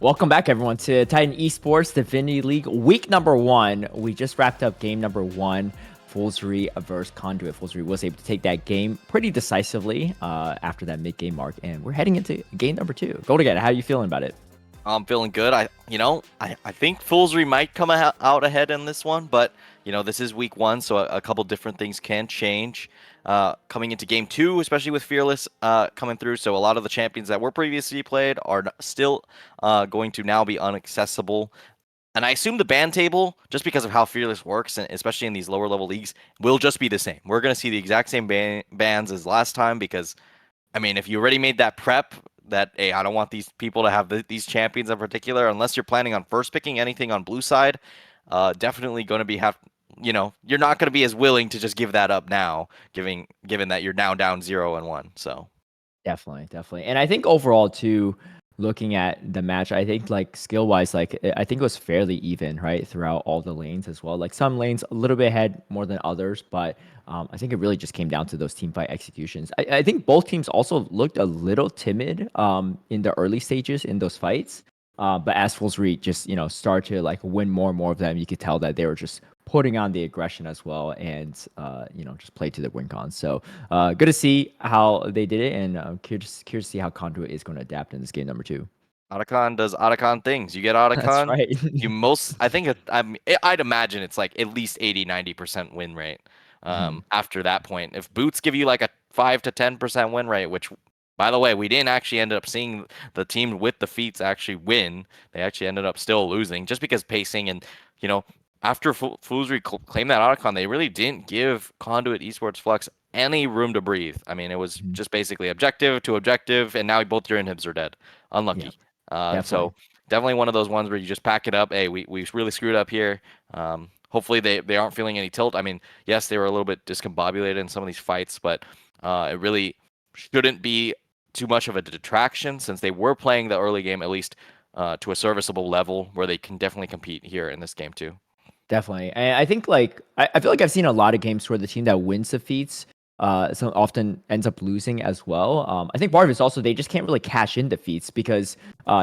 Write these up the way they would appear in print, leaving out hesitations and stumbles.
Welcome back, everyone, to Titan Esports Divinity League week number 1. We just wrapped up game number 1, Foolzry versus Conduit. Foolzry was able to take that game pretty decisively after that mid-game mark, and we're heading into game number 2. Go together. How are you feeling about it? I'm feeling good. I think Foolzry might come out ahead in this one, but this is week 1, so a couple different things can change coming into game 2, especially with Fearless coming through. So a lot of the champions that were previously played are still going to now be inaccessible. And I assume the ban table, just because of how Fearless works, and especially in these lower level leagues, will just be the same. We're going to see the exact same bans as last time because, I mean, if you already made that prep that, hey, I don't want these people to have these champions in particular, unless you're planning on first picking anything on blue side, definitely going to be you're not going to be as willing to just give that up now, given that you're now down 0-1. So Definitely. And I think overall, too, looking at the match, I think like skill wise, I think it was fairly even, right, throughout all the lanes as well. Like some lanes a little bit ahead more than others, but I think it really just came down to those team fight executions. I think both teams also looked a little timid in the early stages in those fights. But as Foolzry just start to like win more and more of them, you could tell that they were just putting on the aggression as well, and just play to the win con. So good to see how they did it, and I'm curious to see how Conduit is going to adapt in this game number 2. Otacon does Otacon things. You get That's Otacon, right. I'd imagine it's like at least 80-90% win rate. Mhm. After that point, if boots give you like a 5 to 10% win rate, which, by the way, we didn't actually end up seeing the team with the feats actually win. They actually ended up still losing just because pacing and you know after Foolzry claimed that Otacon, they really didn't give Conduit Esports Flux any room to breathe. I mean, it was Mhm. just basically objective to objective, and now both your inhibs are dead. Yeah, Unlucky. definitely. So definitely one of those ones where you just pack it up. Hey, we really screwed up here. Hopefully they aren't feeling any tilt. I mean, yes, they were a little bit discombobulated in some of these fights, but it really shouldn't be too much of a detraction since they were playing the early game at least to a serviceable level where they can definitely compete here in this game too. Definitely. And I think like I feel like I've seen a lot of games where the team that wins the feats so often ends up losing as well. I think part of it's also they just can't really cash in the feats because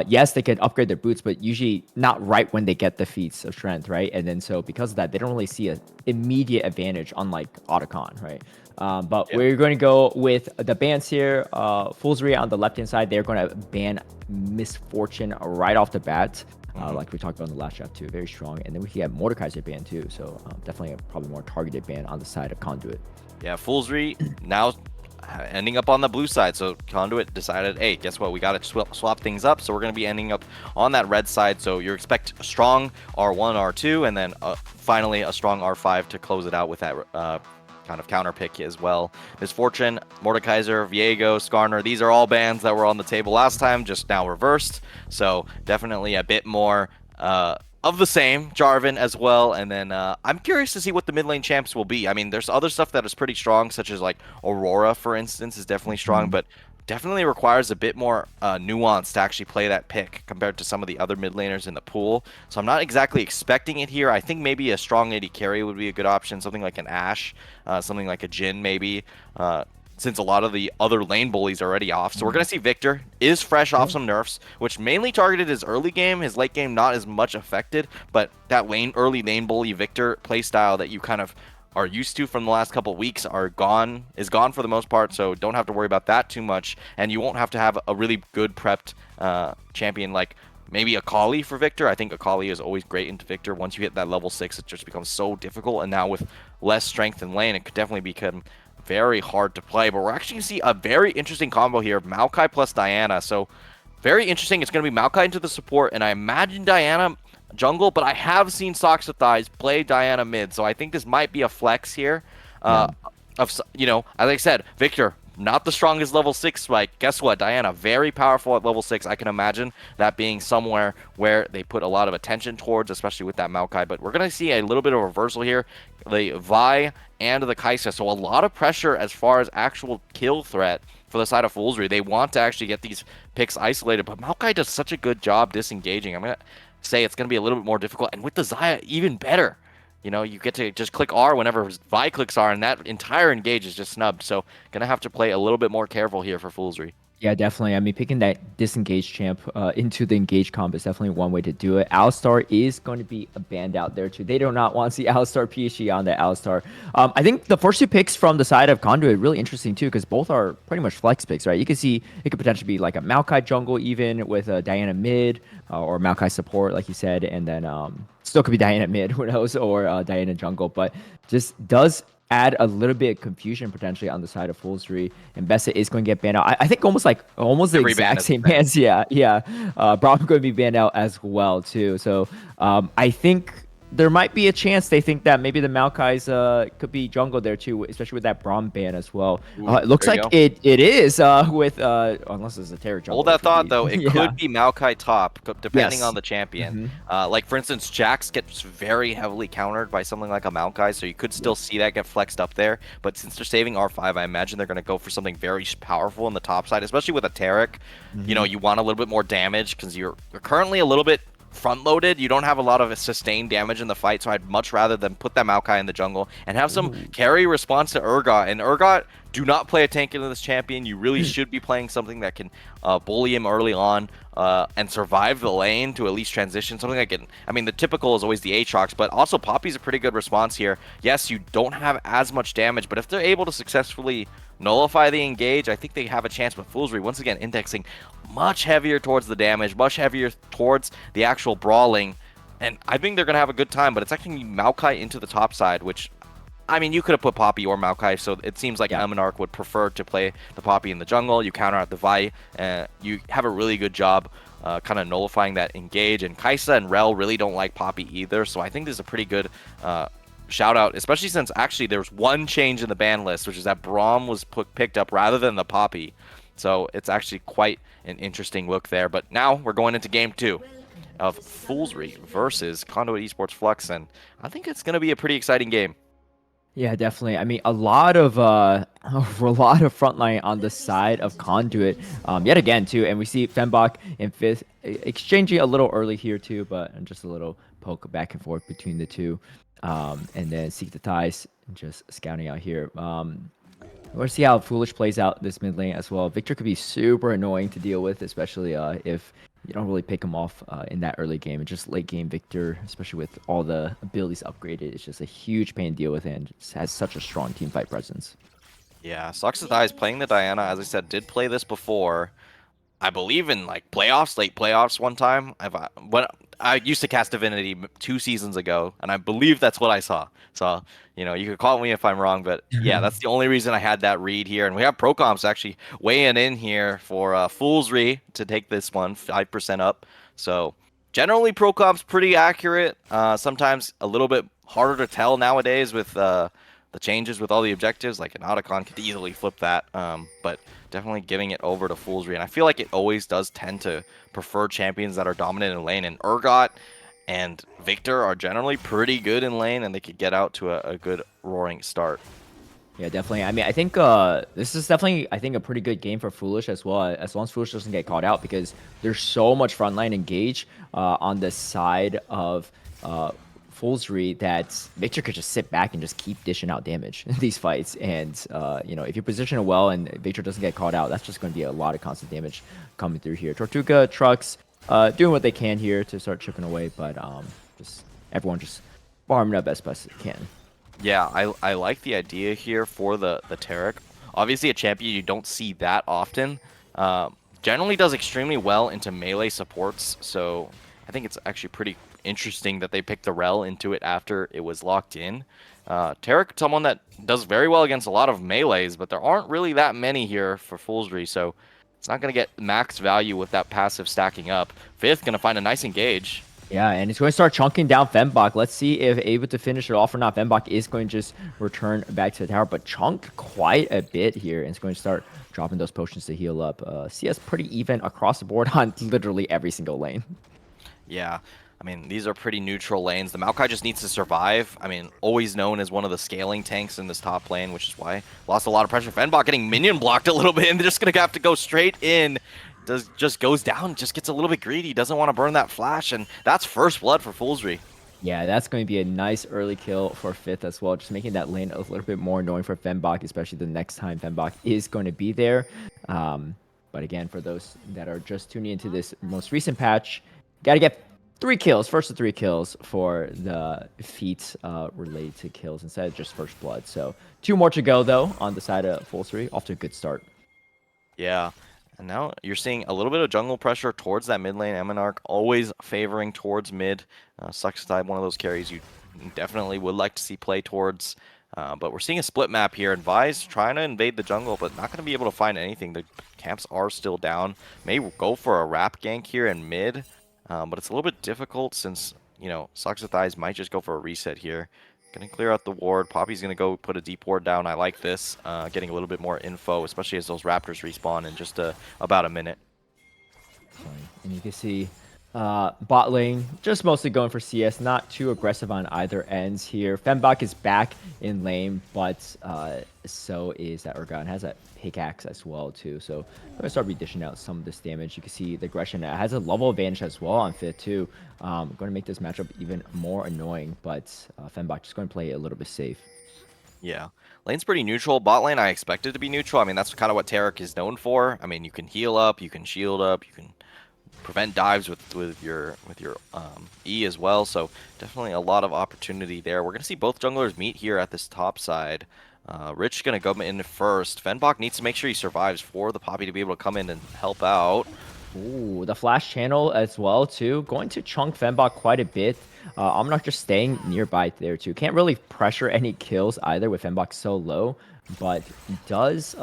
yes, they could upgrade their boots, but usually not right when they get the feats of strength, right? And then so because of that, they don't really see an immediate advantage, unlike Otacon, right? But Yeah. we're going to go with the bans here. Foolzry on the left hand side, they're going to ban Misfortune right off the bat. Hmm. Like we talked about in the last draft too, very strong. And then we can get Mordekaiser ban too, so definitely probably more targeted ban on the side of Conduit. Yeah, Foolzry now ending up on the blue side. So Conduit decided, hey, guess what? We got to swap things up. So we're going to be ending up on that red side. So you expect a strong R1, R2, and then finally a strong R5 to close it out with that kind of counter pick as well. Misfortune, Mordekaiser, Viego, Skarner, these are all bans that were on the table last time, just now reversed. So definitely a bit more of the same, Jarvan as well. And then I'm curious to see what the mid lane champs will be. I mean, there's other stuff that is pretty strong, such as like Aurora, for instance, is definitely strong, Mhm. but definitely requires a bit more nuance to actually play that pick compared to some of the other mid laners in the pool. So I'm not exactly expecting it here. I think maybe a strong AD carry would be a good option, something like an Ashe, something like a Jhin maybe. Since a lot of the other lane bullies are already off. So we're going to see Victor is fresh off Yeah. some nerfs, which mainly targeted his early game. His late game not as much affected, but that early lane bully Victor playstyle that you kind of are used to from the last couple of weeks is gone for the most part, so don't have to worry about that too much, and you won't have to have a really good prepped champion like maybe Akali for Victor. I think Akali is always great into Victor. Once you hit that level 6, it just becomes so difficult, and now with less strength in lane, it could definitely become very hard to play. But we're actually going to see a very interesting combo here of Maokai plus Diana. So very interesting. It's going to be Maokai into the support, and I imagine Diana jungle, but I have seen Soxathize play Diana mid, so I think this might be a flex here. Yeah. As I said, Victor, not the strongest level 6 spike. Guess what? Diana, very powerful at level 6. I can imagine that being somewhere where they put a lot of attention towards, especially with that Maokai. But we're going to see a little bit of reversal here. The Vi and the Kaisa. So a lot of pressure as far as actual kill threat for the side of Foolzry. They want to actually get these picks isolated, but Maokai does such a good job disengaging. I'm going to say it's going to be a little bit more difficult. And with the Xayah, even better. You get to just click R whenever Vi clicks R, and that entire engage is just snubbed. So, gonna have to play a little bit more careful here for Foolzry. Yeah, definitely. I mean, picking that disengaged champ into the engaged comp is definitely one way to do it. Alistar is going to be a band out there too. They do not want to see Alistar PhD on the Alistar. I think the first two picks from the side of Conduit are really interesting too, because both are pretty much flex picks, right? You can see it could potentially be like a Maokai jungle even with a Diana mid or Maokai support, like you said, and then still could be Diana mid, who knows, or Diana jungle, but just does add a little bit of confusion potentially on the side of Foolzry, and Bessa is going to get banned out. I think almost the Every ban exact is a same ban. bans. Yeah, yeah. Braum going to be banned out as well too. So I think there might be a chance they think that maybe the Maokai's could be jungle there too, especially with that Braum ban as well. Ooh, It looks there you like go. it is with unless it's a Terror Hold jungle, that which would thought be though. It yeah. could be Maokai top, depending on Yes. the champion. Hmm. Like for instance, Jax gets very heavily countered by something like a Maokai, so you could still Yep. see that get flexed up there. But since they're saving R5, I imagine they're going to go for something very powerful in the top side, especially with a Taric. You know, Hmm. you want a little bit more damage because you're currently a little bit front loaded. You don't have a lot of sustained damage in the fight, so I'd much rather than put that Maokai in the jungle and have some Ooh. carry response to Urgot. And Urgot, do not play a tank into this champion. You really should be playing something that can bully him early on and survive the lane to at least transition. Something like it. I mean, the typical is always the Aatrox, but also Poppy's a pretty good response here. Yes, you don't have as much damage, but if they're able to successfully nullify the engage, I think they have a chance with Foolzry. Once again, indexing much heavier towards the damage, much heavier towards the actual brawling. And I think they're going to have a good time, but it's actually Maokai into the top side, which I mean, you could have put Poppy or Maokai, so it seems like Yeah. Eminarch would prefer to play the Poppy in the jungle. You counter out the Vi, you have a really good job kind of nullifying that engage. And Kaisa and Rel really don't like Poppy either, so I think this is a pretty good shout out, especially since actually there's one change in the ban list, which is that Braum was picked up rather than the Poppy. So it's actually quite an interesting look there. But now we're going into game two of Foolzry versus Conduit Esports Flux, and I think it's going to be a pretty exciting game. Yeah, definitely. I mean, a lot of a lot of frontline on the side of Conduit, yet again too, and we see Fembach in fifth, exchanging a little early here too, but just a little poke back and forth between the two, and then Seek the Ties just scouting out here. We'll see how Foolish plays out this mid lane as well. Victor could be super annoying to deal with, especially if you don't really pick him off in that early game. And just late game Victor, especially with all the abilities upgraded, it's just a huge pain to deal with and just has such a strong team fight presence. Yeah, Sucks to Die is playing the Diana. As I said, did play this before. I believe in like playoffs, late playoffs one time. When I used to cast Divinity 2 seasons ago, and I believe that's what I saw. So you could call me if I'm wrong, but yeah, that's the only reason I had that read here. And we have Procomps actually weighing in here for Foolzry to take this one 5% up. So generally, Procomps pretty accurate. Sometimes a little bit harder to tell nowadays with the changes with all the objectives. Like an Otacon could easily flip that, but definitely giving it over to Foolzry. And I feel like it always does tend to prefer champions that are dominant in lane. And Urgot and Victor are generally pretty good in lane, and they could get out to a good roaring start. Yeah, definitely. I mean, I think this is definitely, I think, a pretty good game for Foolish as well, as long as Foolish doesn't get caught out, because there's so much frontline engage on the side of Foolzry that Victor could just sit back and just keep dishing out damage in these fights. And, if you position it well and Victor doesn't get caught out, that's just going to be a lot of constant damage coming through here. Tortuga, Trucks, doing what they can here to start chipping away, but just everyone just farming up as best they can. Yeah, I like the idea here for the Taric. Obviously, a champion you don't see that often. Generally does extremely well into melee supports, so I think it's actually pretty interesting that they picked the Rel into it after it was locked in. Taric, someone that does very well against a lot of melees, but there aren't really that many here for Foolzry, so it's not going to get max value with that passive stacking up. Fifth, going to find a nice engage. Yeah, and it's going to start chunking down Fembach. Let's see if able to finish it off or not. Fembach is going to just return back to the tower, but chunked quite a bit here. And it's going to start dropping those potions to heal up. CS pretty even across the board on literally every single lane. Yeah, I mean, these are pretty neutral lanes. The Maokai just needs to survive. I mean, always known as one of the scaling tanks in this top lane, which is why lost a lot of pressure. Fenbach getting minion blocked a little bit, and they're just going to have to go straight in. Just goes down, just gets a little bit greedy, doesn't want to burn that flash, and that's first blood for Foolzry. Yeah, that's going to be a nice early kill for Fifth as well, just making that lane a little bit more annoying for Fembach, especially the next time Fembach is going to be there. But again, for those that are just tuning into this most recent patch, got to get 3 kills, first of 3 kills for the feats related to kills instead of just first blood. So 2 more to go though on the side of Foolzry. Off to a good start. Yeah. And now you're seeing a little bit of jungle pressure towards that mid lane. Eminarch always favoring towards mid. Sucks type, one of those carries you definitely would like to see play towards. But we're seeing a split map here, and Vi's trying to invade the jungle, but not going to be able to find anything. The camps are still down. May go for a wrap gank here in mid, but it's a little bit difficult since, you know, Sucks might just go for a reset here. Gonna clear out the ward. Poppy's gonna go put a deep ward down. I like this. Getting a little bit more info, especially as those Raptors respawn in just about a minute. And you can see bot lane just mostly going for CS, not too aggressive on either ends here. Fembok is back in lane, but so is that Urgon. Has that pickaxe as well too. So I'm gonna start redishing out some of this damage. You can see the aggression has a level advantage as well on Fifth too. Going to make this matchup even more annoying, but Fembok just going to play it a little bit safe. Yeah. Lane's pretty neutral. Bot lane, I expected to be neutral. I mean, that's kind of what Taric is known for. I mean, you can heal up, you can shield up, you can prevent dives with your E as well. So definitely a lot of opportunity there. We're gonna see both junglers meet here at this top side. Rich gonna go in first. Fenbach needs to make sure he survives for the Poppy to be able to come in and help out. Ooh, the flash channel as well too. Going to chunk Fembok quite a bit. I'm not just staying nearby there too. Can't really pressure any kills either with Fembok so low, but does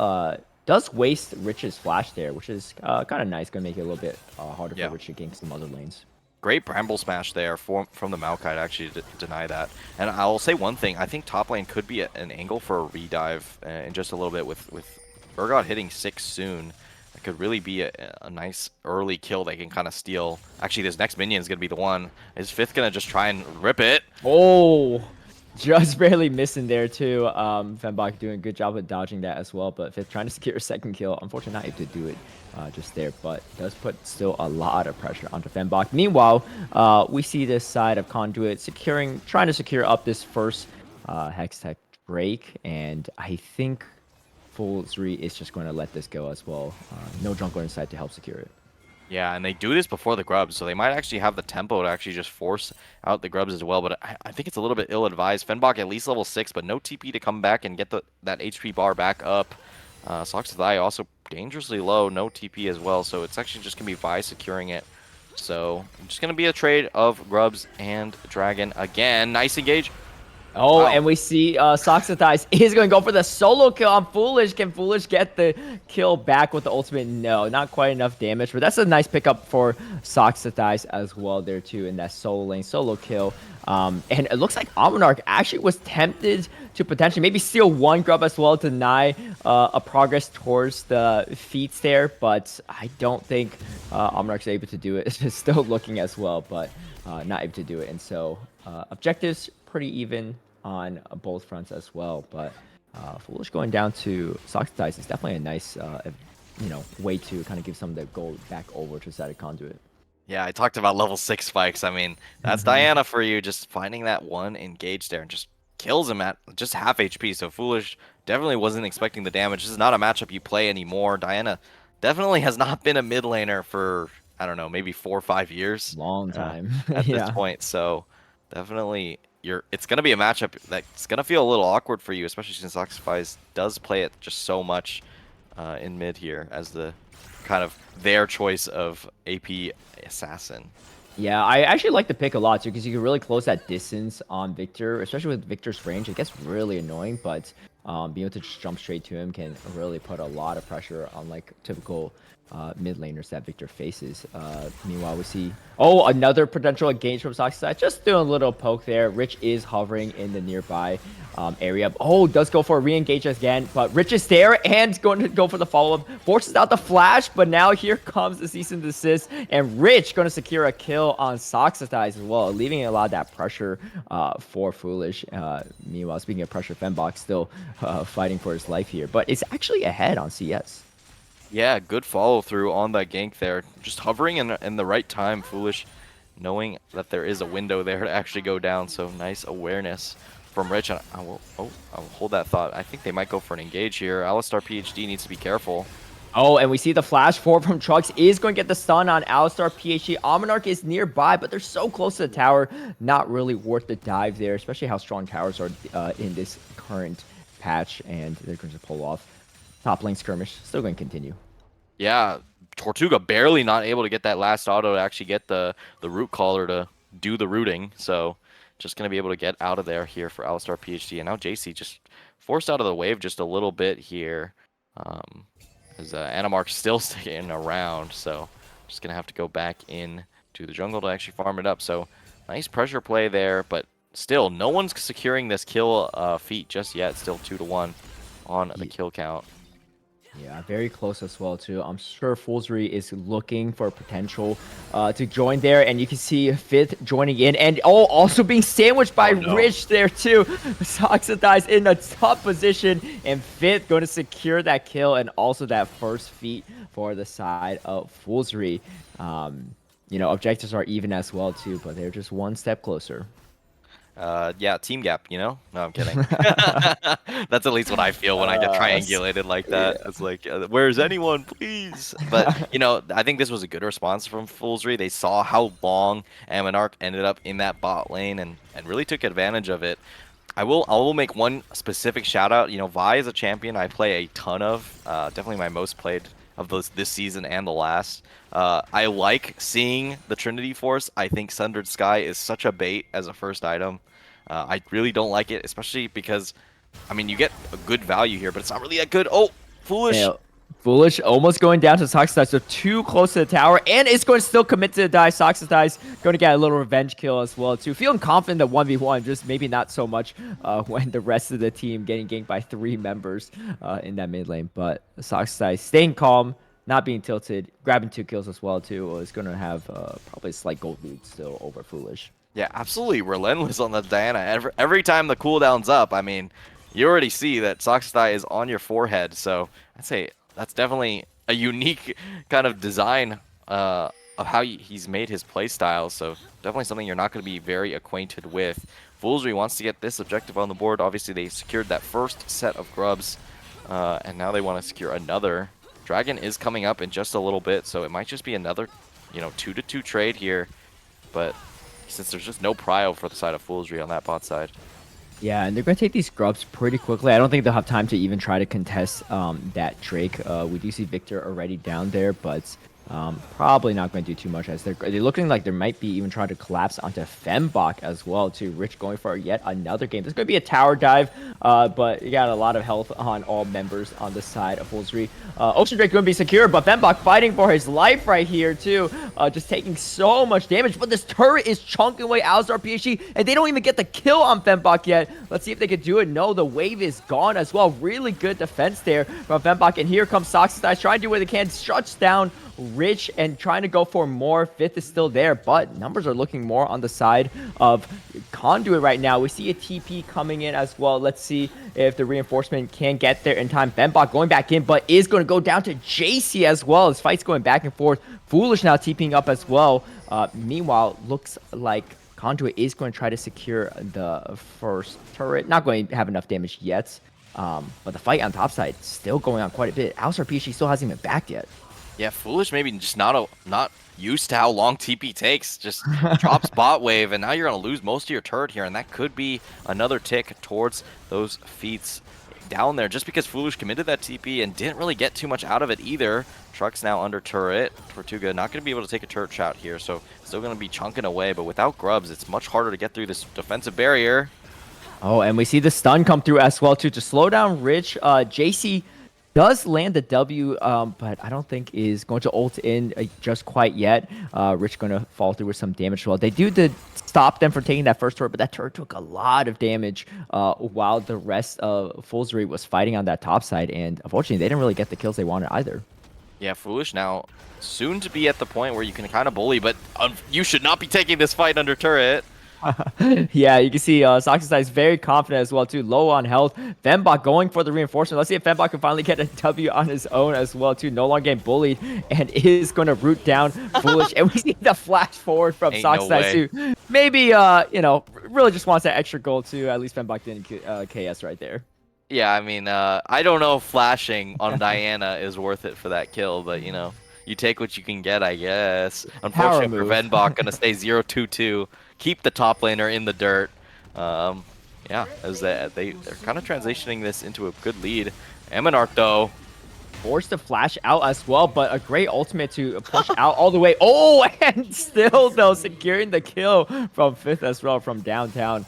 waste Rich's flash there, which is kind of nice. Gonna make it a little bit harder for Rich to gank some other lanes. Great Bramble Smash there from the Maokai to actually deny that. And I'll say one thing. I think top lane could be an angle for a redive in just a little bit with Urgot hitting 6 soon. It could really be a nice early kill they can kind of steal. Actually, this next minion is going to be the one. Is Fifth going to just try and rip it? Oh, just barely missing there too. Fembok doing a good job of dodging that as well, but Fifth trying to secure a second kill. Unfortunately, not able to do it just there, but does put still a lot of pressure onto Fembok. Meanwhile, we see this side of Conduit trying to secure up this first Hextech Drake, and I think Foolzry is just going to let this go as well. No jungler inside to help secure it. Yeah, and they do this before the grubs, so they might actually have the tempo to actually just force out the grubs as well, but I think it's a little bit ill-advised. Fenbok at least level 6, but no TP to come back and get that HP bar back up. Socks to Thigh also dangerously low, no TP as well, so it's actually just going to be Vi securing it. So, just going to be a trade of grubs and dragon again. Nice engage. Oh, Wow. and we see Soxatize is going to go for the solo kill on Foolish. Can Foolish get the kill back with the ultimate? No, not quite enough damage, but that's a nice pickup for Soxatize as well there too in that solo lane solo kill. And it looks like Almanarch actually was tempted to potentially maybe steal one grub as well to deny a progress towards the feats there, but I don't think Almanarch's able to do it. It's still looking as well, but not able to do it. And so objectives pretty even on both fronts as well, but Foolish going down to Soxatize is definitely a nice way to kind of give some of the gold back over to the side of Conduit. Yeah, I talked about level 6 spikes. I mean, that's Diana for you, just finding that one engage there and just kills him at just half HP. So Foolish definitely wasn't expecting the damage. This is not a matchup you play anymore. Diana definitely has not been a mid laner for, I don't know, maybe 4 or 5 years. Long time. At this point. So definitely it's going to be a matchup that's going to feel a little awkward for you, especially since Oxify does play it just so much in mid here as the kind of their choice of AP assassin. Yeah, I actually like the pick a lot too because you can really close that distance on Victor, especially with Victor's range. It gets really annoying, but being able to just jump straight to him can really put a lot of pressure on like typical mid laners that Victor faces. Meanwhile, we see another potential engage from Soxside. Just doing a little poke there. Rich is hovering in the nearby area. Does go for a re-engage again, but Rich is there and going to go for the follow-up. Forces out the flash, but now here comes the cease and desist, and Rich going to secure a kill on Soxatize as well, leaving a lot of that pressure for Foolish. Meanwhile, speaking of pressure, Fembok still fighting for his life here, but it's actually ahead on CS. Yeah, good follow through on that gank there. Just hovering in the right time. Foolish knowing that there is a window there to actually go down. So nice awareness from Rich. And I'll hold that thought. I think they might go for an engage here. Alistar PhD needs to be careful. Oh, and we see the flash forward from Trucks is going to get the stun on Alistar PhD. Almanarch is nearby, but they're so close to the tower. Not really worth the dive there, especially how strong towers are in this current patch. And they're going to pull off top lane skirmish. Still going to continue. Yeah, Tortuga barely not able to get that last auto to actually get the root caller to do the rooting. So just going to be able to get out of there here for Alistar PhD. And now JC just forced out of the wave just a little bit here. As Animarch's still sticking around, so just going to have to go back in to the jungle to actually farm it up. So nice pressure play there, but still no one's securing this kill feat just yet. Still 2-1 on the kill count. Yeah, very close as well too. I'm sure Foolzry is looking for potential to join there, and you can see Fifth joining in, and also being sandwiched by Rich there too. Soxodize in a tough position, and Fifth going to secure that kill and also that first feat for the side of Foolzry. You know, objectives are even as well too, but they're just one step closer. Yeah, team gap, you know? No, I'm kidding. That's at least what I feel when I get triangulated like that. Yeah. It's like, where's anyone, please? But, you know, I think this was a good response from Foolzry. They saw how long Aminarch ended up in that bot lane and really took advantage of it. I will make one specific shout out. You know, Vi is a champion I play a ton of. Definitely my most played of this season and the last. I like seeing the Trinity Force. I think Sundered Sky is such a bait as a first item. I really don't like it, especially because, I mean, you get a good value here, but it's not really that good. Oh, Foolish. Yeah. Foolish almost going down to Soxodize, so too close to the tower, and it's going to still commit to the dive. Soxodize going to get a little revenge kill as well too. Feeling confident that 1v1, just maybe not so much when the rest of the team getting ganked by 3 members in that mid lane. But Soxodize staying calm, not being tilted, grabbing 2 kills as well too. Is going to have probably a slight gold lead still over Foolish. Yeah, absolutely relentless on the Diana. Every time the cooldown's up, I mean, you already see that Soxodize is on your forehead, so I'd say that's definitely a unique kind of design of how he's made his playstyle. So definitely something you're not going to be very acquainted with. Foolzry wants to get this objective on the board. Obviously, they secured that first set of grubs, and now they want to secure another. Dragon is coming up in just a little bit, so it might just be another, you know, 2-2 trade here. But since there's just no prio for the side of Foolzry on that bot side. Yeah, and they're going to take these grubs pretty quickly. I don't think they'll have time to even try to contest that Drake. We do see Victor already down there, but probably not going to do too much as they're looking like there might be even trying to collapse onto Fembok as well too. Rich going for yet another game. There's going to be a tower dive, but you got a lot of health on all members on the side of Foolzry. Ocean Drake going to be secure, but Fembok fighting for his life right here too. Just taking so much damage, but this turret is chunking away Alistar PhD, and they don't even get the kill on Fembok yet. Let's see if they could do it. No, the wave is gone as well. Really good defense there from Fembok, and here comes Soxodize trying to do what they can. Shuts down Rich and trying to go for more. Fifth is still there, but numbers are looking more on the side of Conduit right now. We see a TP coming in as well. Let's see if the reinforcement can get there in time. Fembok going back in, but is going to go down to JC as well. His fight's going back and forth. Foolish now TPing up as well. Meanwhile, looks like Conduit is going to try to secure the first turret. Not going to have enough damage yet, but the fight on top side still going on quite a bit. Alistar PhD still hasn't even backed yet. Yeah, Foolish maybe just not used to how long TP takes. Just drops bot wave, and now you're going to lose most of your turret here, and that could be another tick towards those feats down there. Just because Foolish committed that TP and didn't really get too much out of it either. Truck's now under turret. Tortuga not going to be able to take a turret shot here, so still going to be chunking away, but without grubs, it's much harder to get through this defensive barrier. Oh, and we see the stun come through as well, too, to slow down Rich. JC does land the W, but I don't think is going to ult in just quite yet. Rich going to fall through with some damage as well. They did stop them from taking that first turret, but that turret took a lot of damage while the rest of Foolzry was fighting on that top side, and unfortunately, they didn't really get the kills they wanted either. Yeah, Foolish now soon to be at the point where you can kind of bully, but you should not be taking this fight under turret. Yeah, you can see Soxodize is very confident as well too, low on health. Fembok going for the reinforcement. Let's see if Fembok can finally get a W on his own as well too. No longer getting bullied and is going to root down Foolish. And we see the flash forward from Soxodize too. Maybe you know, really just wants that extra goal too. At least Fembok didn't KS right there. Yeah, I mean, I don't know if flashing on Diana is worth it for that kill, but you know, you take what you can get, I guess. Power Unfortunate for move. Venbach, gonna stay 0-2-2, keep the top laner in the dirt. Um, yeah, as they're kind of transitioning this into a good lead. Eminart though, Forced to flash out as well, but a great ultimate to push out all the way. Oh, and still though securing the kill from Fifth as well from downtown.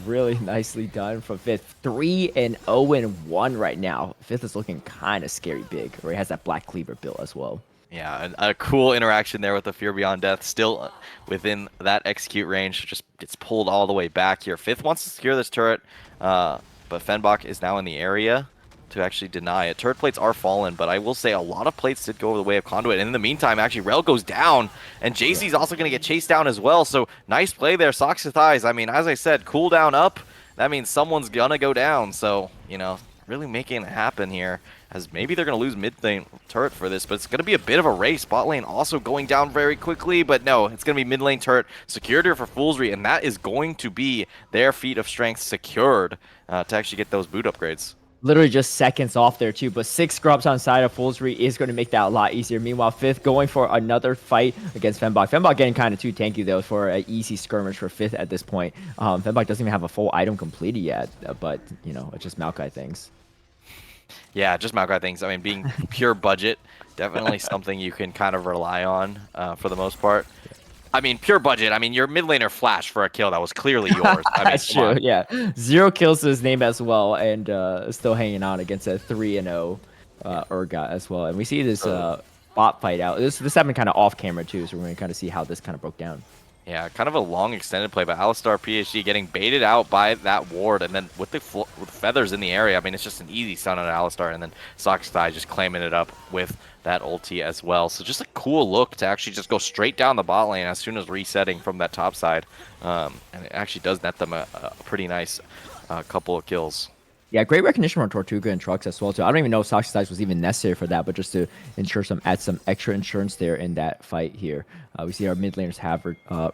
Really nicely done from Fifth. 3-0-1 right now. Fifth is looking kind of scary big, where he has that Black Cleaver build as well. yeah, a cool interaction there with the Fear Beyond Death, still within that execute range, just gets pulled all the way back here. Fifth wants to secure this turret, but Fenbach is now in the area to actually deny it. Turret plates are fallen, but I will say a lot of plates did go the way of Conduit. And in the meantime, actually, Rel goes down, and JC's also going to get chased down as well. So nice play there, Socks to Thighs. I mean, as I said, cooldown up. That means someone's going to go down. So, you know, really making it happen here, as maybe they're going to lose mid lane turret for this, but it's going to be a bit of a race. Bot lane also going down very quickly, but no, it's going to be mid lane turret secured here for Foolzry, and that is going to be their feat of strength secured to actually get those boot upgrades. Literally just seconds off there too, but 6 scrubs on side of Foolzry is going to make that a lot easier. Meanwhile, Fifth going for another fight against Fenbach. Fenbach getting kind of too tanky though for an easy skirmish for Fifth at this point. Fenbach doesn't even have a full item completed yet, but you know, it's just Maokai things. Yeah, just Maokai things. I mean, being pure budget, definitely something you can kind of rely on for the most part. I mean, pure budget. I mean, your mid laner flash for a kill that was clearly yours. I mean, That's come true. on. Yeah, 0 kills to his name as well, and still hanging on against a 3-0 Urgot as well. And we see this bot fight out. This happened kind of off camera too, so we're gonna kind of see how this kind of broke down. Yeah, kind of a long extended play, but Alistar PhD getting baited out by that ward, and then with the with feathers in the area, I mean, it's just an easy stun on Alistar, and then Sockstai just claiming it up with that ulti as well. So just a cool look to actually just go straight down the bot lane as soon as resetting from that top side, and it actually does net them a pretty nice couple of kills. Yeah, great recognition from Tortuga and Trucks as well too. I don't even know if Sox size was even necessary for that, but just to ensure add some extra insurance there in that fight here. We see our mid laners have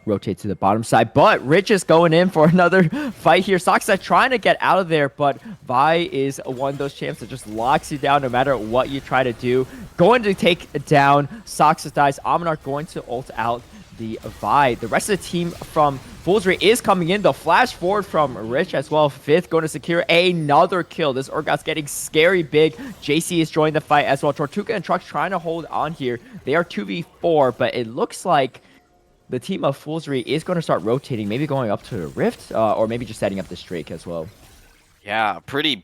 rotate to the bottom side, but Rich is going in for another fight here. Sox size trying to get out of there, but Vi is one of those champs that just locks you down no matter what you try to do. Going to take down Sox size. Aminar going to ult out the Vi. The rest of the team from Foolzry is coming in. The flash forward from Rich as well. Fifth going to secure another kill. This Urgot's getting scary big. JC is joining the fight as well. Tortuga and Trucks trying to hold on here. They are 2v4, but it looks like the team of Foolzry is going to start rotating, maybe going up to the Rift, or maybe just setting up this Drake as well. Yeah, pretty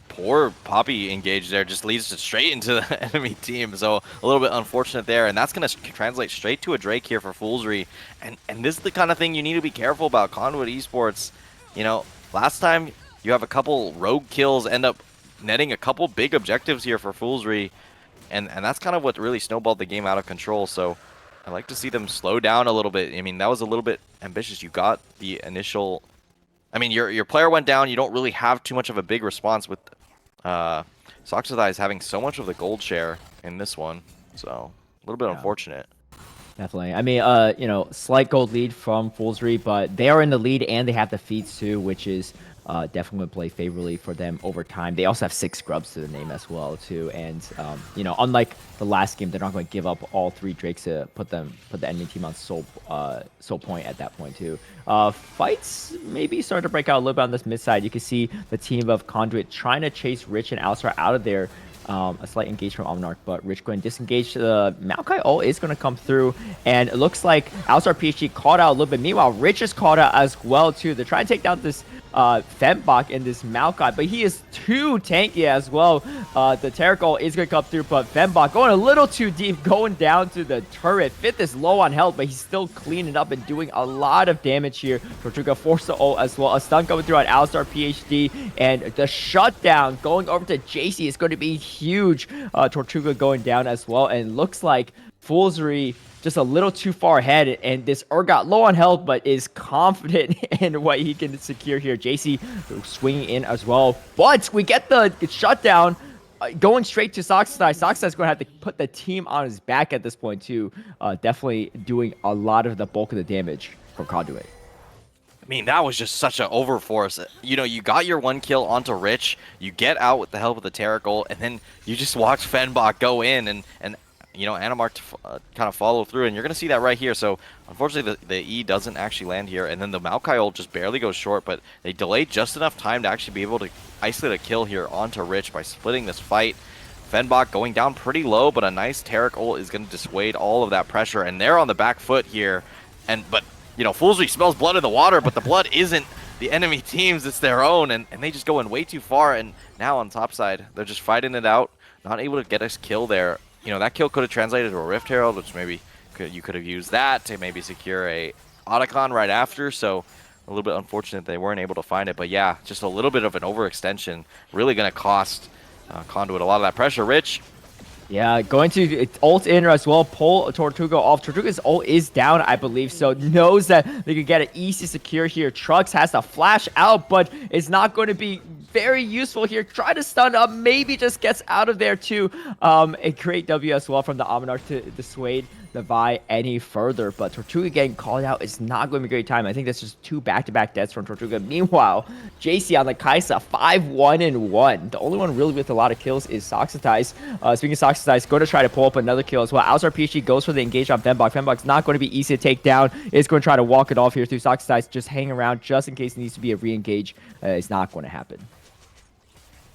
poor Poppy engage there, just leads it straight into the enemy team. So a little bit unfortunate there, and that's going to translate straight to a Drake here for Foolzry. And this is the kind of thing you need to be careful about. Conduit Esports, you know, last time you have a couple rogue kills end up netting a couple big objectives here for Foolzry, and that's kind of what really snowballed the game out of control. So I like to see them slow down a little bit. I mean, that was a little bit ambitious. You got the initial, I mean, your player went down. You don't really have too much of a big response with Soxodai is having so much of the gold share in this one. So a little bit unfortunate. Definitely. I mean, you know, slight gold lead from Foolzry, but they are in the lead and they have the feats too, which is definitely going to play favorably for them over time. They also have 6 scrubs to the name as well too, and you know, unlike the last game, they're not going to give up all 3 Drakes to put the enemy team on soul point at that point too. Fights maybe starting to break out a little bit on this mid side. You can see the team of Conduit trying to chase Rich and Alistar out of there. A slight engage from Omnarch, but Rich going to disengage. The Maokai ult is going to come through, and it looks like Alistar PhD caught out a little bit. Meanwhile, Rich is caught out as well too. They're trying to take down this Fembach and this Maokai, but he is too tanky as well. The Taric ult is going to come through, but Fembach going a little too deep, going down to the turret. Fifth is low on health, but he's still cleaning up and doing a lot of damage here. Tortuga forced the ult as well. A stun coming through on Alistar PhD, and the shutdown going over to JC is going to be huge. Tortuga going down as well, and looks like Foolzry just a little too far ahead, and this Urgot low on health, but is confident in what he can secure here. JC swinging in as well, but we get the shutdown going straight to Sockstai. Sockstai's going to have to put the team on his back at this point too. Definitely doing a lot of the bulk of the damage for Conduit. I mean, that was just such an overforce. You know, you got your 1 kill onto Rich, you get out with the help of the Terra goal, and then you just watch Fenbach go in and you know, Animark kind of follow through, and you're going to see that right here. So, unfortunately, the E doesn't actually land here, and then the Maokai ult just barely goes short, but they delayed just enough time to actually be able to isolate a kill here onto Rich by splitting this fight. Fenbach going down pretty low, but a nice Terra ult is going to dissuade all of that pressure, and they're on the back foot here. But you know, Foolzry smells blood in the water, but the blood isn't the enemy team's, it's their own, and they just go in way too far, and now on top side, they're just fighting it out, not able to get a kill there. You know, that kill could have translated to a Rift Herald, which maybe you could have used that to maybe secure a Otacon right after, so a little bit unfortunate they weren't able to find it, but yeah, just a little bit of an overextension, really going to cost Conduit a lot of that pressure. Rich? Yeah, going to ult in as well, pull Tortuga off. Tortuga's ult is down, I believe, so knows that they could get an easy secure here. Trux has to flash out, but it's not going to be very useful here. Try to stun up, maybe just gets out of there too. A great W as well from the Aminarch to dissuade the Vi any further, but Tortuga getting called out is not going to be a great time. I think that's just 2 back-to-back deaths from Tortuga. Meanwhile, JC on the Kaisa, 5-1-1. The only one really with a lot of kills is Soxitize. Speaking of Soxitize, going to try to pull up another kill as well. Outside PG goes for the engage on Fenbach. Fenbach's not going to be easy to take down. It's going to try to walk it off here through Soxitize, just hang around just in case it needs to be a re-engage. It's not going to happen.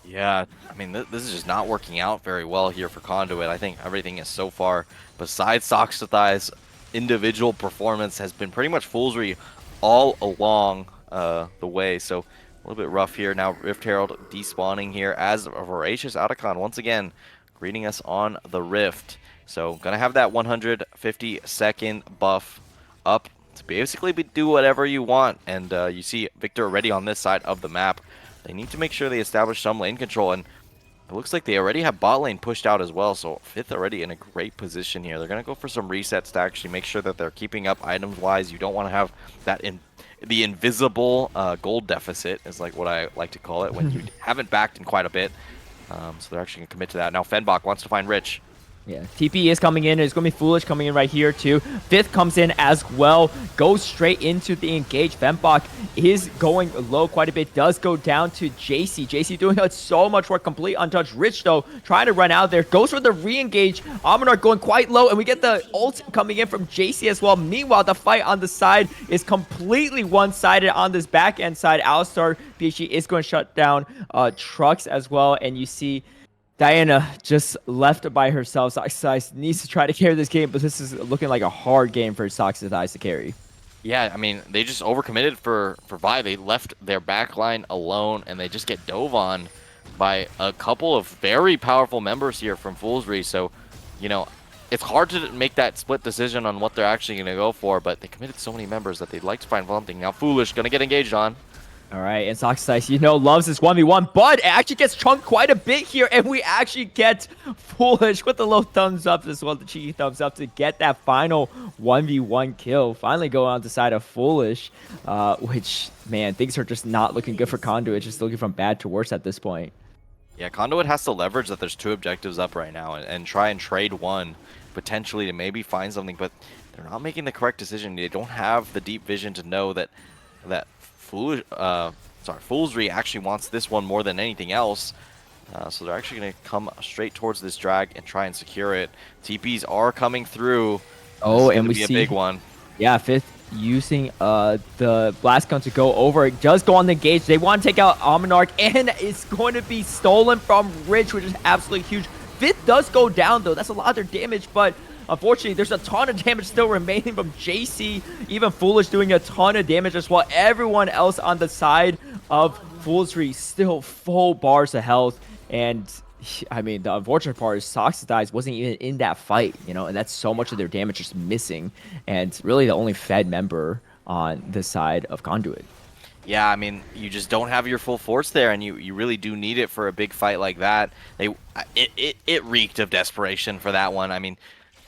Yeah, I mean, this is just not working out very well here for Conduit. I think everything is so far, besides Soxithi's individual performance, has been pretty much Foolzry all along the way. So a little bit rough here. Now Rift Herald despawning here as a Voracious Otacon once again greeting us on the Rift. So gonna have that 150-second buff up to basically do whatever you want. And you see Victor already on this side of the map. They need to make sure they establish some lane control, and it looks like they already have bot lane pushed out as well, so Fifth already in a great position here. They're going to go for some resets to actually make sure that they're keeping up items-wise. You don't want to have that the invisible gold deficit, is like what I like to call it, when you haven't backed in quite a bit. So they're actually going to commit to that. Now Fenbach wants to find Rich. Yeah, TP is coming in. It's going to be Foolish coming in right here, too. Fifth comes in as well. Goes straight into the engage. Fenbach is going low quite a bit. Does go down to JC. JC doing so much work. Complete untouched. Rich, though, trying to run out there. Goes for the re-engage. Aminarch going quite low, and we get the ult coming in from JC as well. Meanwhile, the fight on the side is completely one-sided on this back-end side. Alistar, PhD is going to shut down Trux as well, and you see Diana just left by herself. Soxitize needs to try to carry this game, but this is looking like a hard game for Soxitize to carry. Yeah, I mean, they just overcommitted for Vi. They left their backline alone, and they just get dove on by a couple of very powerful members here from Foolzry. So, you know, it's hard to make that split decision on what they're actually going to go for, but they committed so many members that they'd like to find something. Now Foolish going to get engaged on. All right, and Soxitize, you know, loves this 1v1, but it actually gets chunked quite a bit here, and we actually get Foolish with the low thumbs up as well, the cheeky thumbs up to get that final 1v1 kill. Finally going on the side of Foolish, which, man, things are just not looking good for Conduit, just looking from bad to worse at this point. Yeah, Conduit has to leverage that there's 2 objectives up right now and try and trade one, potentially, to maybe find something, but they're not making the correct decision. They don't have the deep vision to know that Foolzry actually wants this one more than anything else. So they're actually going to come straight towards this drag and try and secure it. TPs are coming through. Oh, and we see a big one. Yeah, Fifth using the blast gun to go over. It does go on the engage. They want to take out Aminarch, and it's going to be stolen from Rich, which is absolutely huge. Fifth does go down, though. That's a lot of their damage, but unfortunately, there's a ton of damage still remaining from JC. Even Foolish doing a ton of damage as well. Everyone else on the side of Foolzry still full bars of health. And, I mean, the unfortunate part is Soxitize wasn't even in that fight, you know, and that's so much of their damage just missing. And really the only Fed member on the side of Conduit. Yeah, I mean, you just don't have your full force there, and you really do need it for a big fight like that. It reeked of desperation for that one. I mean,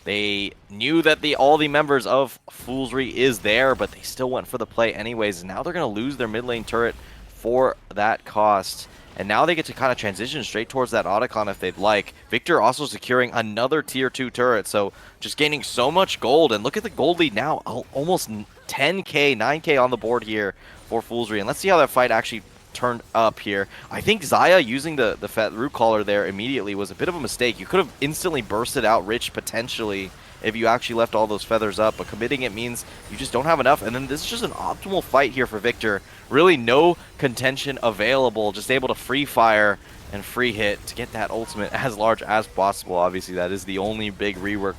they knew that all the members of Foolzry is there, but they still went for the play anyways. And now they're going to lose their mid lane turret for that cost. And now they get to kind of transition straight towards that Otacon if they'd like. Victor also securing another tier 2 turret, so just gaining so much gold. And look at the gold lead now, almost 10k, 9k on the board here for Foolzry. And let's see how that fight actually turned up here. I think Zaya using the fat root caller there immediately was a bit of a mistake. You could have instantly bursted out Rich potentially if you actually left all those feathers up, but committing it means you just don't have enough. And then this is just an optimal fight here for Victor. Really no contention available, just able to free fire and free hit to get that ultimate as large as possible. Obviously, that is the only big rework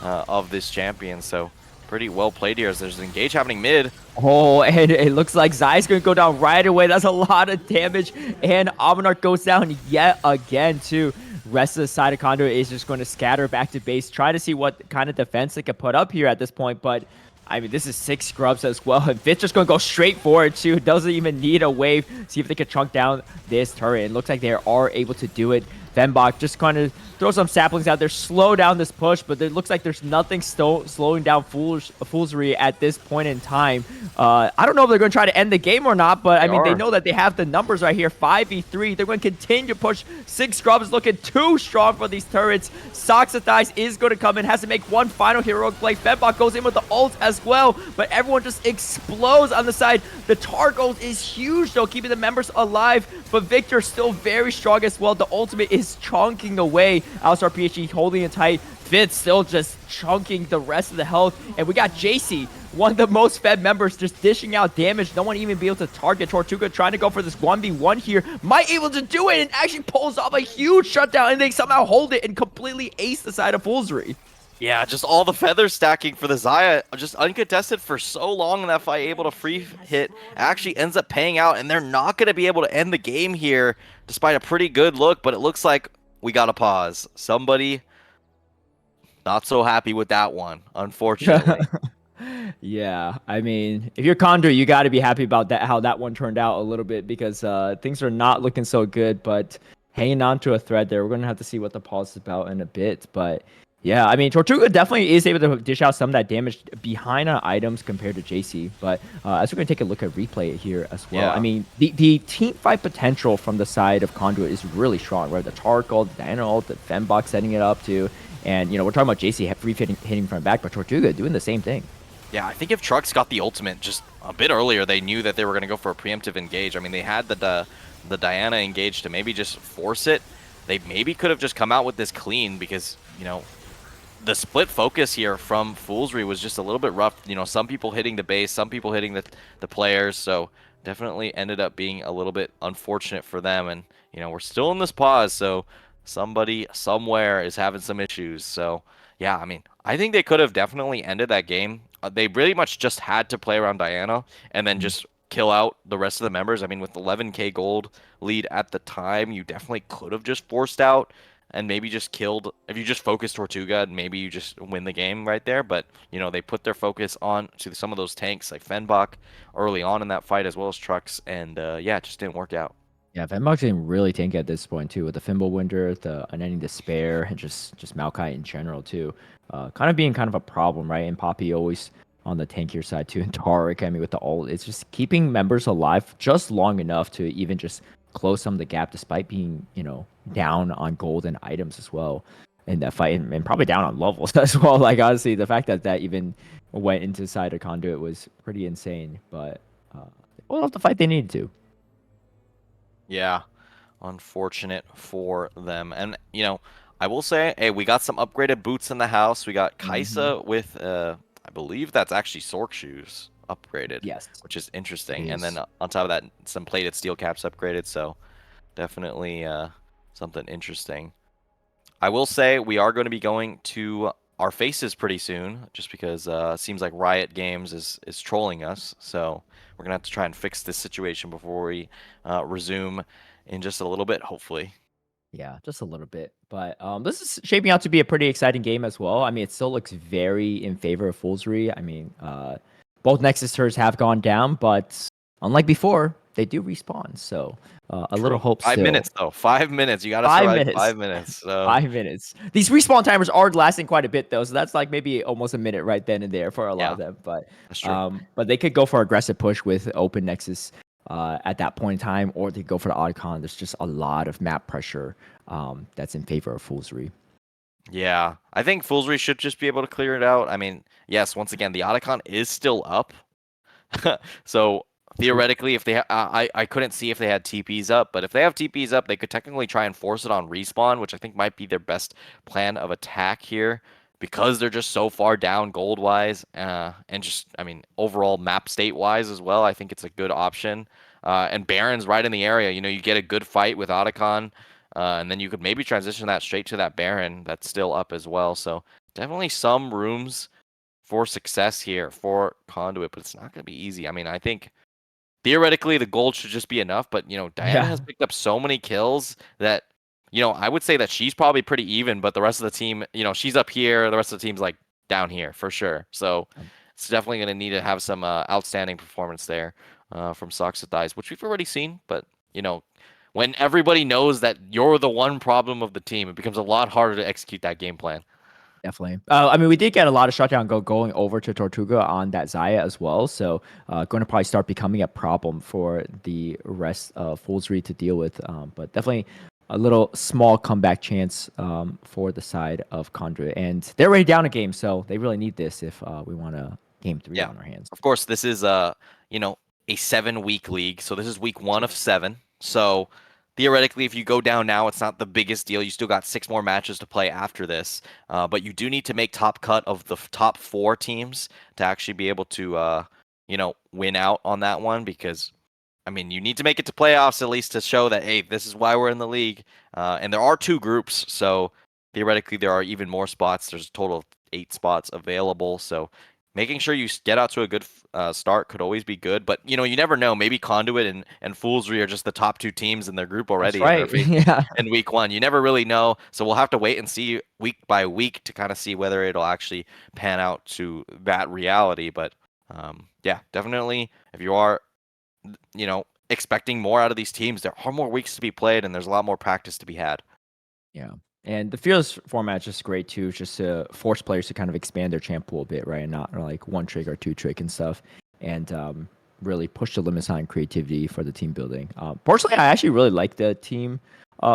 of this champion, so pretty well played here as there's an engage happening mid. Oh, and it looks like Zai's going to go down right away. That's a lot of damage, and Amonarch goes down yet again, too. Rest of the side of Conduit is just going to scatter back to base, try to see what kind of defense they can put up here at this point, but I mean, this is 6 scrubs as well, and Fitz just going to go straight for it, too. Doesn't even need a wave. See if they can chunk down this turret. It looks like they are able to do it. Fembach just kind of throw some saplings out there, slow down this push, but it looks like there's nothing slowing down Foolzry at this point in time. I don't know if they're going to try to end the game or not, but I mean, they know that they have the numbers right here, 5v3. They're going to continue to push. 6 scrubs looking too strong for these turrets. Soxathize is going to come in, has to make one final heroic play. Fembach goes in with the ult as well, but everyone just explodes on the side. The tar gold is huge, though, keeping the members alive, but Victor still very strong as well. The ultimate is chunking away. Alistar PhD holding it tight. Fitz still just chunking the rest of the health. And we got JC, one of the most fed members, just dishing out damage. No one even be able to target. Tortuga trying to go for this 1v1 here. Might able to do it and actually pulls off a huge shutdown, and they somehow hold it and completely ace the side of Foolzry. Yeah, just all the feathers stacking for the Zaya, just uncontested for so long in that fight, able to free hit, actually ends up paying out, and they're not going to be able to end the game here, despite a pretty good look, but it looks like we got to pause. Somebody not so happy with that one, unfortunately. Yeah, I mean, if you're Conduit, you got to be happy about that, how that one turned out a little bit, because things are not looking so good, but hanging on to a thread there. We're going to have to see what the pause is about in a bit, but yeah, I mean, Tortuga definitely is able to dish out some of that damage behind on items compared to JC, but as we're going to take a look at replay here as well, Yeah. I mean, the team fight potential from the side of Conduit is really strong, right? The Charcoal, the Diana ult, the Fembox setting it up too, and, you know, we're talking about JC free hitting from back, but Tortuga doing the same thing. Yeah, I think if Trucks got the ultimate just a bit earlier, they knew that they were going to go for a preemptive engage. I mean, they had the Diana engage to maybe just force it. They maybe could have just come out with this clean because, you know, the split focus here from Foolzry was just a little bit rough. You know, some people hitting the base, some people hitting the players. So definitely ended up being a little bit unfortunate for them. And, you know, we're still in this pause. So somebody somewhere is having some issues. So, yeah, I mean, I think they could have definitely ended that game. They really much just had to play around Diana and then just kill out the rest of the members. I mean, with 11k gold lead at the time, you definitely could have just forced out and maybe just killed. If you just focus Tortuga, maybe you just win the game right there. But, you know, they put their focus on to some of those tanks like Fenbach early on in that fight as well as Trucks. And, yeah, it just didn't work out. Yeah, Venbox didn't really tank at this point too, with the Fimble Winder, the Unending Despair, and just Maokai in general too. Kind of being kind of a problem, right? And Poppy always on the tankier side too, and Taric, I mean, with the ult, it's just keeping members alive just long enough to even just close some of the gap, despite being, you know, down on gold and items as well in that fight, and probably down on levels as well. Like, honestly, the fact that even went into side of Conduit was pretty insane, but well, the fight they needed to. Yeah, unfortunate for them. And, you know, I will say, hey, we got some upgraded boots in the house. We got Kaisa with, I believe that's actually Sork shoes upgraded. Yes. Which is interesting. It And then is. on top of that, some plated steel caps upgraded. So definitely something interesting. I will say we are going to be going to our faces pretty soon, just because it seems like Riot Games is trolling us. So we're gonna have to try and fix this situation before we resume in just a little bit, hopefully. Yeah, just a little bit. But this is shaping out to be a pretty exciting game as well. I mean, it still looks very in favor of Foolzry. I mean, both Nexus turrets have gone down, but unlike before, they do respawn. So a little True. hope 5 minutes still. though. 5 minutes. You gotta 5 survive minutes. 5 minutes. So 5 minutes. These respawn timers are lasting quite a bit though, so that's like maybe almost a minute right then and there for a lot yeah, of them. that's true. But they could go for aggressive push with open Nexus at that point in time, or they go for the Oddcon. There's just a lot of map pressure that's in favor of Foolzry. Yeah, I think Foolzry should just be able to clear it out. I mean, yes, once again, the Otacon is still up. So theoretically, if they I couldn't see if they had TPs up, but if they have TPs up, they could technically try and force it on respawn, which I think might be their best plan of attack here because they're just so far down gold wise, and just I mean overall map state wise as well. I think it's a good option. And Baron's right in the area. You know, you get a good fight with Otacon, and then you could maybe transition that straight to that Baron that's still up as well. So definitely some rooms for success here for Conduit, but it's not going to be easy. I mean, I think theoretically the gold should just be enough, but Diana Yeah, has picked up so many kills that I would say that she's probably pretty even, but the rest of the team, she's up here, the rest of the team's like down here for sure. So it's definitely going to need to have some outstanding performance there from Socks with Thighs, which we've already seen, but when everybody knows that you're the one problem of the team, it becomes a lot harder to execute that game plan. definitely. I mean, we did get a lot of shutdown going over to Tortuga on that Zaya as well. So going to probably start becoming a problem for the rest of Foolzry to deal with. But definitely a little small comeback chance for the side of Conduit. And they're already down a game, so they really need this if we want a game 3 Yeah, on our hands. of course, this is a 7-week league, so this is week 1 of 7. So theoretically, if you go down now, it's not the biggest deal. You still got 6 more matches to play after this, but you do need to make top cut of the top 4 teams to actually be able to win out on that one because. I mean, you need to make it to playoffs at least to show that, hey, this is why we're in the league. And there are 2 groups, so theoretically there are even more spots. There's a total of 8 spots available. So making sure you get out to a good start could always be good. But, you never know. Maybe Conduit and Foolzry are just the top 2 teams in their group That's already, and they're right. facing Yeah. in week 1. You never really know. So we'll have to wait and see week by week to kind of see whether it'll actually pan out to that reality. But yeah, definitely if you are expecting more out of these teams. There are more weeks to be played, and there's a lot more practice to be had. Yeah. And the Fearless format is just great too, just to force players to kind of expand their champ pool a bit, right? And not like 1 trick or 2 trick and stuff. And really push the limits on creativity for the team building. Personally, I actually really like the team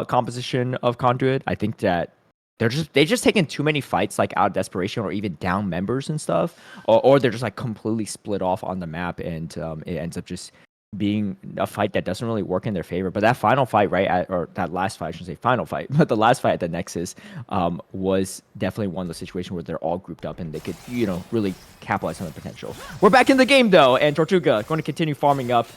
composition of Conduit. I think that they just taking too many fights like out of desperation or even down members and stuff, or they're just like completely split off on the map, and it ends up just being a fight that doesn't really work in their favor. But that final fight, right, or that last fight, I shouldn't say final fight, but the last fight at the Nexus was definitely one of those situations where they're all grouped up and they could, really capitalize on the potential. We're back in the game, though, and Tortuga going to continue farming up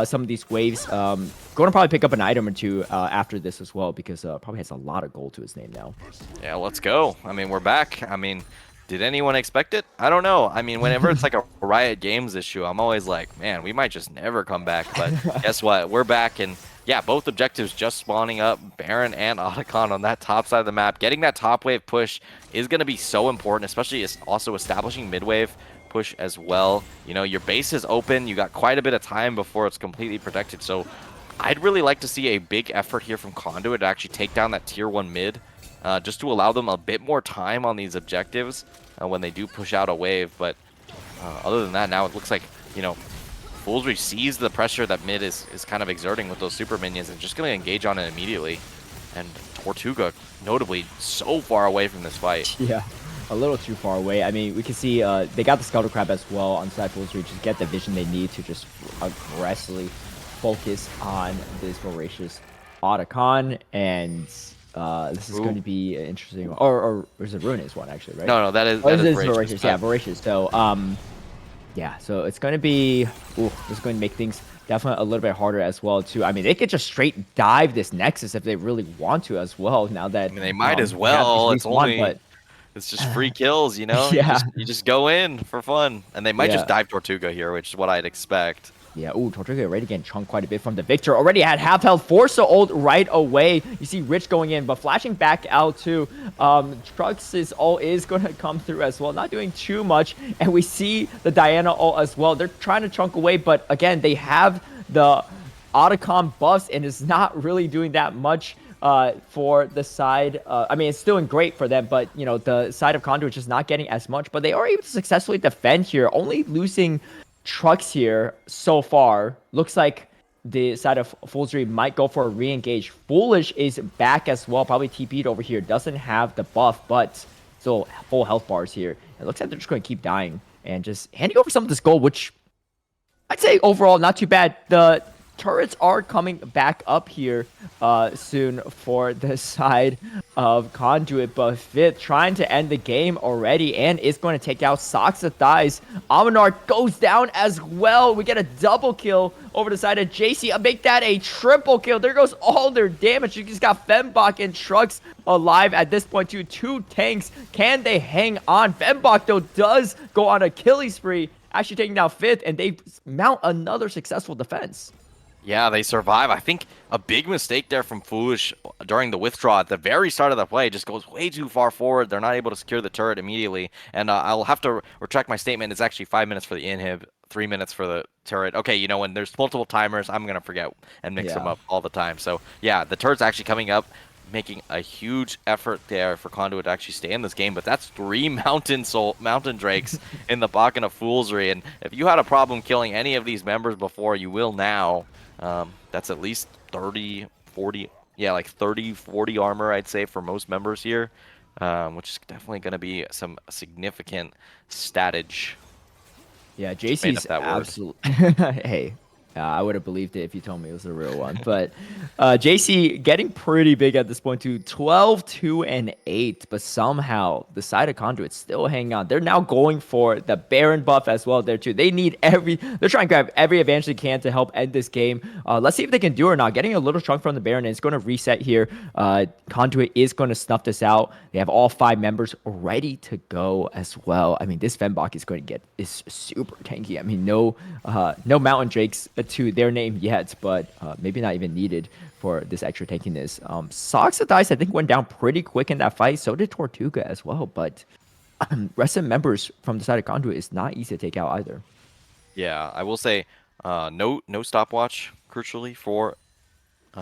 some of these waves. Going to probably pick up an item or 2 after this as well, because probably has a lot of gold to his name now. Yeah, let's go. I mean, we're back. I mean, did anyone expect it? I don't know. I mean, whenever it's like a Riot Games issue, I'm always like, man, we might just never come back. But guess what? We're back, and yeah, both objectives just spawning up. Baron and Otacon on that top side of the map. Getting that top wave push is going to be so important, especially also establishing mid wave push as well. Your base is open. You got quite a bit of time before it's completely protected. So I'd really like to see a big effort here from Conduit to actually take down that tier 1 mid. Just to allow them a bit more time on these objectives when they do push out a wave. But other than that, now it looks like, Foolzry sees the pressure that mid is kind of exerting with those super minions and just going to engage on it immediately. And Tortuga, notably, so far away from this fight. Yeah, a little too far away. I mean, we can see they got the Scuttle Crab as well on side Foolzry to get the vision they need to just aggressively focus on this voracious Otacon, and this is going to be interesting. Or is it Ruinous one, actually, right? No, that is Voracious. Yeah, Voracious. So, yeah, so it's going to be... Ooh, this is going to make things definitely a little bit harder as well, too. I mean, they could just straight dive this Nexus if they really want to as well, now that... I mean, they might as well. It's just free kills, Yeah. You just go in for fun. And they might just dive Tortuga here, which is what I'd expect. Yeah, ooh, Tortuga already getting chunked quite a bit from the Victor. Already had half health, forced to ult right away. You see Rich going in, but flashing back out too. Trux's ult is going to come through as well. Not doing too much. And we see the Diana ult as well. They're trying to chunk away, but again, they have the Otacon buffs, and it's not really doing that much for the side. I mean, it's doing great for them, but, the side of Conduit is just not getting as much. But they are able to successfully defend here, only losing Trucks here so far. Looks like the side of Foolzry might go for a re-engage. Foolish is back as well, probably TP'd over here. Doesn't have the buff, but still full health bars here. It looks like they're just going to keep dying and just handing over some of this gold, which I'd say overall not too bad. The turrets are coming back up here soon for the side of Conduit, but Fifth trying to end the game already and is going to take out Socks of Thighs. Aminar goes down as well. We get a double kill over the side of JC. Make that a triple kill. There goes all their damage. You just got Fembok and Trucks alive at this point too. Two tanks. Can they hang on? Fembok though does go on a killing spree, actually taking down Fifth, and they mount another successful defense. Yeah, they survive. I think a big mistake there from Foolish during the withdraw at the very start of the play just goes way too far forward. They're not able to secure the turret immediately. And I'll have to retract my statement. It's actually 5 minutes for the inhib, 3 minutes for the turret. Okay, you know, when there's multiple timers, I'm going to forget and mix them Yeah. up all the time. So, yeah, the turret's actually coming up, making a huge effort there for Conduit to actually stay in this game. But that's 3 mountain drakes in the pocket of Foolzry. And if you had a problem killing any of these members before, you will now. That's at least 30, 40, yeah, like 30, 40 armor, I'd say, for most members here, which is definitely going to be some significant statage. Yeah, Made JC's up that word. absolutely. Hey, I would have believed it if you told me it was a real one. But JC getting pretty big at this point to 12, 2, and 8. But somehow the side of Conduit still hanging on. They're now going for the Baron buff as well there too. They need they're trying to grab every advantage they can to help end this game. Let's see if they can do it or not. Getting a little chunk from the Baron, and it's going to reset here. Conduit is going to snuff this out. They have all 5 members ready to go as well. I mean, this Fembok is super tanky. I mean, no Mountain Drakes to their name yet, but maybe not even needed for this extra tankiness. Socks of Dice, I think, went down pretty quick in that fight. So did Tortuga as well, but rest of members from the side of Conduit is not easy to take out either. Yeah, I will say no stopwatch, crucially, for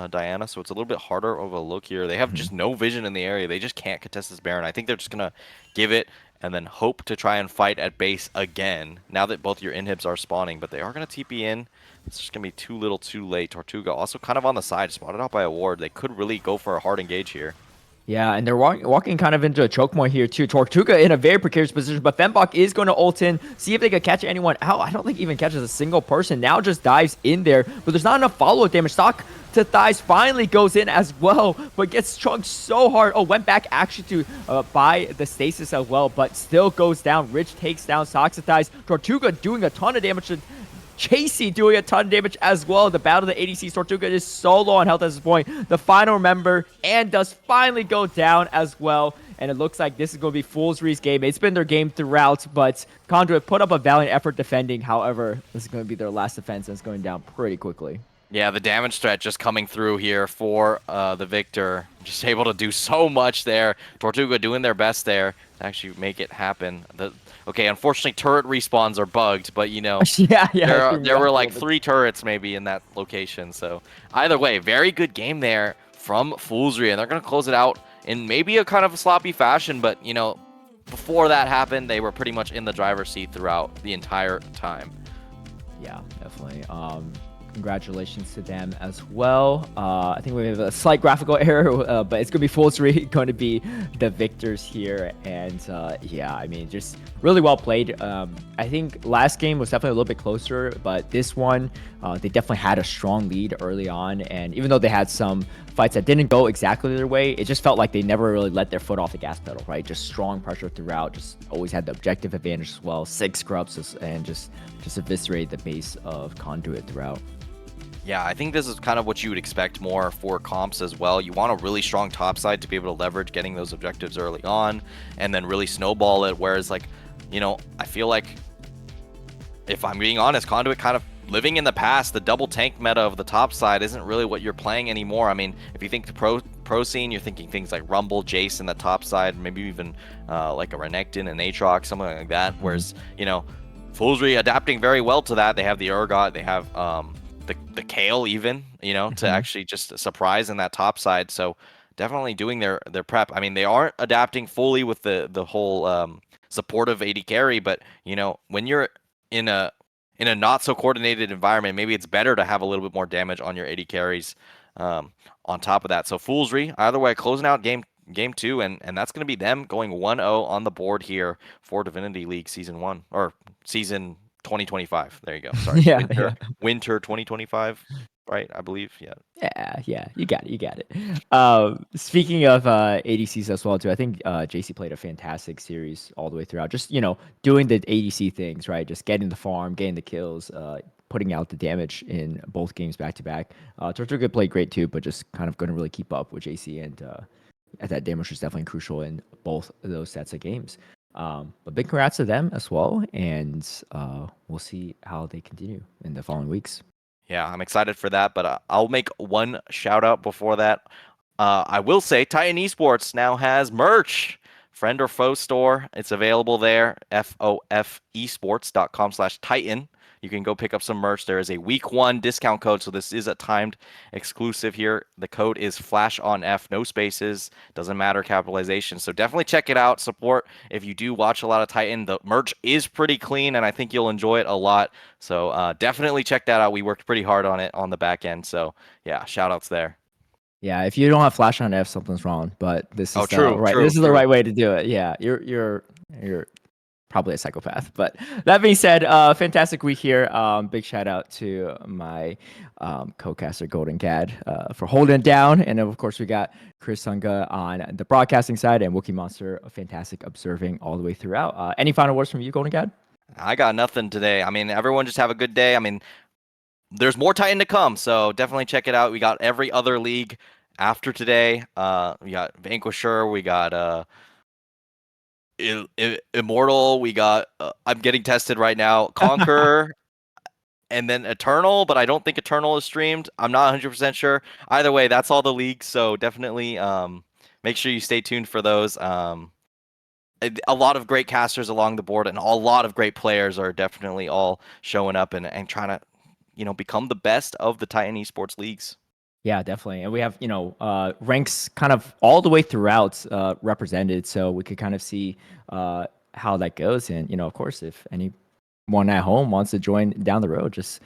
Diana, so it's a little bit harder of a look here. They have just no vision in the area. They just can't contest this Baron. I think they're just going to give it and then hope to try and fight at base again, now that both your inhibs are spawning, but they are going to TP in. It's just going to be too little too late. Tortuga also kind of on the side, spotted out by a ward. They could really go for a hard engage here. Yeah, and they're walking kind of into a choke point here too. Tortuga in a very precarious position, but Fembok is going to ult in, see if they can catch anyone out. I don't think he even catches a single person. Now just dives in there, but there's not enough follow-up damage. Stock to Thighs finally goes in as well, but gets chunked so hard. Oh, went back actually to buy the stasis as well, but still goes down. Rich takes down Socks to Thighs. Tortuga doing a ton of damage to Chasey doing a ton of damage as well. The battle of the ADC. Tortuga is so low on health at this point. The final member and does finally go down as well. And it looks like this is going to be Foolzry's game. It's been their game throughout, but Conduit put up a valiant effort defending. However, this is going to be their last defense, and it's going down pretty quickly. Yeah, the damage threat just coming through here for the Victor. Just able to do so much there. Tortuga doing their best there to actually make it happen. Okay, unfortunately, turret respawns are bugged, but you know, yeah. there were like 3 turrets maybe in that location. So either way, very good game there from Foolzry, and they're going to close it out in maybe a kind of a sloppy fashion, but you know, before that happened, they were pretty much in the driver's seat throughout the entire time. Yeah, definitely. Congratulations to them as well. I think we have a slight graphical error, but it's going to be Foolzry going to be the victors here. And yeah, I mean, just really well played. I think last game was definitely a little bit closer, but this one, they definitely had a strong lead early on. And even though they had some fights that didn't go exactly their way, it just felt like they never really let their foot off the gas pedal, right? Just strong pressure throughout, just always had the objective advantage as well. 6 scrubs and just eviscerate the base of Conduit throughout. Yeah, I think this is kind of what you would expect more for comps as well. You want a really strong top side to be able to leverage getting those objectives early on and then really snowball it. Whereas, like, you know, I feel like, if I'm being honest, Conduit kind of living in the past. The double tank meta of the top side isn't really what you're playing anymore. I mean, if you think the pro scene, you're thinking things like Rumble, Jace in the top side, maybe even like a Renekton and Aatrox, something like that. Whereas, you know, Foolzry adapting very well to that. They have the Urgot, they have the Kale even, you know, to actually just surprise in that top side. So definitely doing their prep. I mean, they aren't adapting fully with the whole supportive AD carry, but you know, when you're in a not so coordinated environment, maybe it's better to have a little bit more damage on your AD carries on top of that. So Foolzry, either way, closing out game 2, and that's going to be them going 1-0 on the board here for Divinity League Season 1 or Season 2025. There you go. Sorry, Yeah, winter, yeah. winter 2025, right? I believe. Yeah. Yeah, you got it, you got it. Speaking of ADCs as well too, I think JC played a fantastic series all the way throughout. Just doing the ADC things, right? Just getting the farm, getting the kills, putting out the damage in both games back to back. Tortuga played great too, but just kind of going to really keep up with JC, and that damage was definitely crucial in both of those sets of games. But big congrats to them as well, and we'll see how they continue in the following weeks. Yeah, I'm excited for that, but I'll make one shout out before that. I will say Titan Esports now has merch. Friend or foe store. It's available there. FOFesports.com/Titan. You can go pick up some merch. There is a week 1 discount code, so this is a timed exclusive here. The code is FlashOnF, no spaces, doesn't matter capitalization. So definitely check it out. Support if you do watch a lot of Titan. The merch is pretty clean, and I think you'll enjoy it a lot. So definitely check that out. We worked pretty hard on it on the back end. So yeah, shout outs there. Yeah, if you don't have Flash on F, something's wrong. But this Oh, is the true, right. true, This is the true. right way to do it. Yeah, you're probably a psychopath. But that being said, fantastic week here. Big shout out to my co-caster Golden Cad for holding it down, and of course we got Chris Sunga on the broadcasting side, and Wookie Monster, fantastic observing all the way throughout. Any final words from you, Golden Cad? I got nothing today. I mean, everyone just have a good day. I mean, there's more Titan to come, so definitely check it out. We got every other league after today. We got Vanquisher, we got Immortal, we got I'm getting tested right now, Conqueror, and then Eternal, but I don't think Eternal is streamed. I'm not 100% sure. Either way, that's all the leagues, so definitely make sure you stay tuned for those. A lot of great casters along the board, and a lot of great players are definitely all showing up and trying to become the best of the Titan Esports leagues. Yeah, definitely. And we have, ranks kind of all the way throughout represented. So we could kind of see how that goes. And, of course, if anyone at home wants to join down the road, just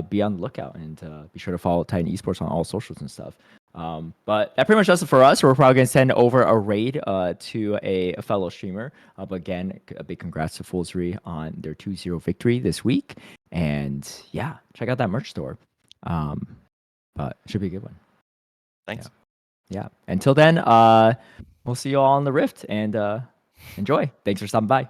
be on the lookout, and be sure to follow Titan Esports on all socials and stuff. But that pretty much does it for us. We're probably going to send over a raid to a fellow streamer. But again, a big congrats to Foolzry on their 2-0 victory this week. And yeah, check out that merch store. But it should be a good one. Thanks. Yeah. Until then, we'll see you all on the Rift, and enjoy. Thanks for stopping by.